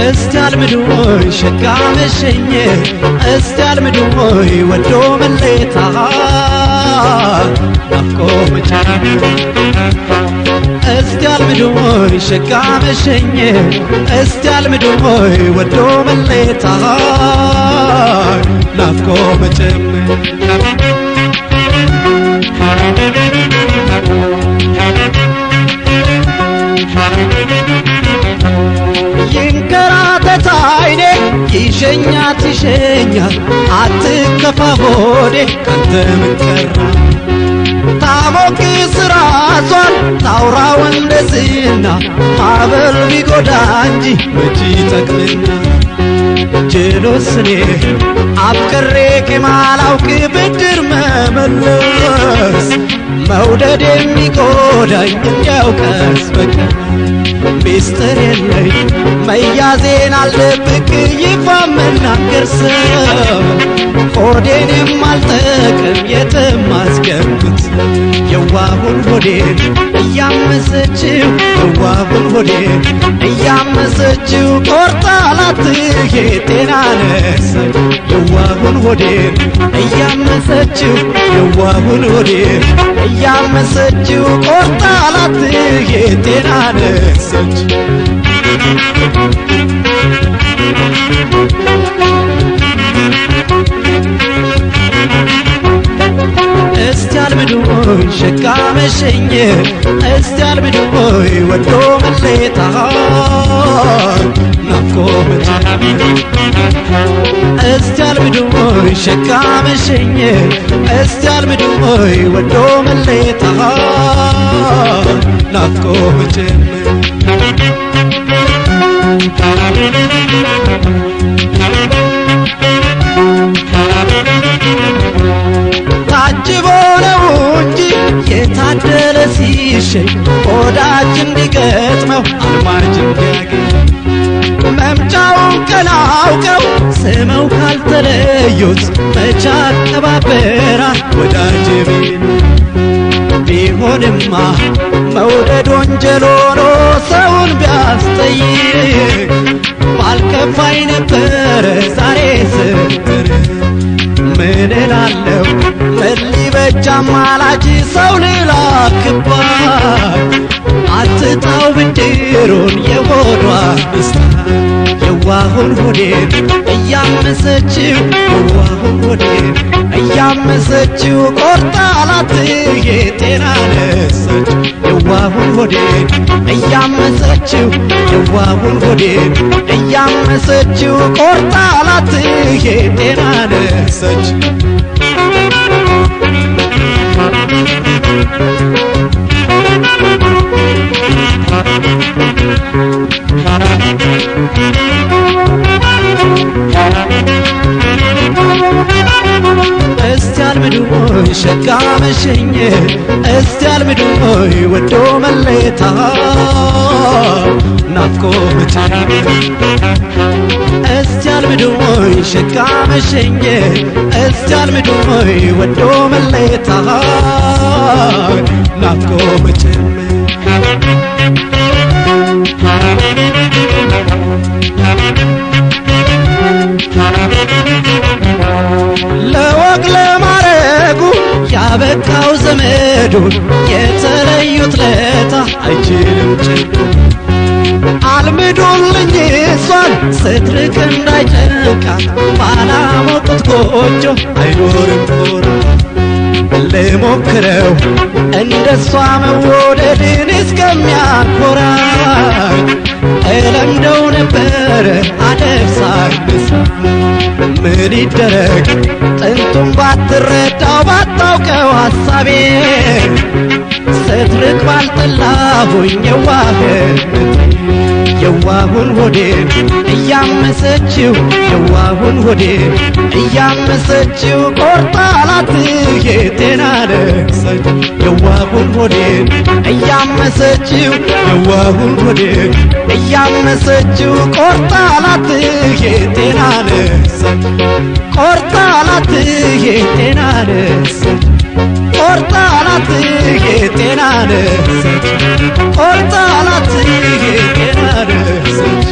እስቲ አልምዶይ ሸጋ መሸኘ እስቲ አልምዶይ ወዶ መለታ ናፍቆ መቻል እስቲ አልምዶይ ሸጋ መሸኘ እስቲ አልምዶይ ወዶ መለታ ናፍቆ መጨመር ይንከራተት አይኔ ይሸኛት ይሸኛል አትከፋ ሆዴ ካንተ ምን ቀራ ታሞቅስ ራሷን ታውራው እንደዝና ማዕበል ቢጎዳ እንጂ መች ይጠቅምና ጅሎስኔ አፍቅሬ ከማላውቅ ብድር መመለስ መውደድ የሚጎዳኝ እንዲያው ቀስ በቀስ ሚስጥር የለኝ መያዜን አልደብቅ ይፋ መናገር ሰው ሆዴን የማልጠቅም የትም አስገቡት የዋሁን ሆዴን እያመሰችው የዋሁን ሆዴን እያመሰችው ቆርጣ ላትሄድ ጤና ነሳች የዋሁን ሆዴን እያመሰችው የዋሁን ሆዴን እያመሰችው ቆርጣ ላትሄድ ጤና ነሳች እስቲ አልምዶይ ሸጋ መሸኘ እስቲ አልምዶይ ወዶ መለታ ናፍቆ መቻል እስቲ አልምዶይ ሸጋ መሸኘ እስቲ አልምዶይ ወዶ መለታ ናፍቆ መጨመር ታጅቦ ነው እንጂ የታደለ ሲሸኝ ወዳጅ እንዲገጥመው አልማጅ እንዲያገኝ መምጫውን ቀን አውቀው ስመው ካልተለዩት መቻ አቀባበራል ወዳጅ ቢሆንማ መውደድ ወንጀል ሆኖ ሰውን ቢያስጠይቅ ባልከፋኝ ነበረ ዛሬ ስር ምን እላለሁ ምን ሊበጅ አማላጅ ሰው ልላክባት አትጣው ብድሩን የሆዷ ደስታ የዋሁን ሆዴን እያመሰችው የዋሁን ሆዴን እያመሰችው ቆርጣ ላትሄድ ጤና ነሳች የዋሁን ሆዴን እያመሰችው የዋሁን ሆዴን እያመሰችው ቆርጣ ላትሄድ ጤና ነሳች እስቲ አልምዶይ ሸጋ መሸኘ እስቲ አልምዶይ ወዶ መለታ ናፍቆ መቻል እስቲ አልምዶይ ሸጋ መሸኘ እስቲ አልምዶይ ወዶ መለታ ናፍቆ መጨመር ለወግ ለማረጉ ያበቃው ዘመዱን የተለዩት ለታ አይችልም ጭንቁ አልምዶልኝ እሷን ስትርቅ እንዳይጨንቃት ባላሞቁት ጎጆ አይኖርም ጦር ልሞክረው እንደሷ መወደድን እስከሚያኮራኝ እለምደው ነበረ አደብ ሳይነሳ ምን ይደረግ ጥንቱን ባትረዳው ባታውቀው ሐሳቤ ስትርቅ ባልጠላሁኝ የዋሁን ሆዴን እያመሰችው የዋሁን ሆዴን እያመሰችው ቆርጣ ላትሄድ ጤና ነሳች የዋሁን ሆዴን እያመሰችው የዋሁን ሆዴን እያመሰችው ቆርጣ ላትሄድ ጤና ነሳች ቆርጣ ላትሄድ ጤና ነሳች ቆርጣ ላትሄድ ጤና ነሳች ቆርጣ ላትሄድ ጤና ነሳች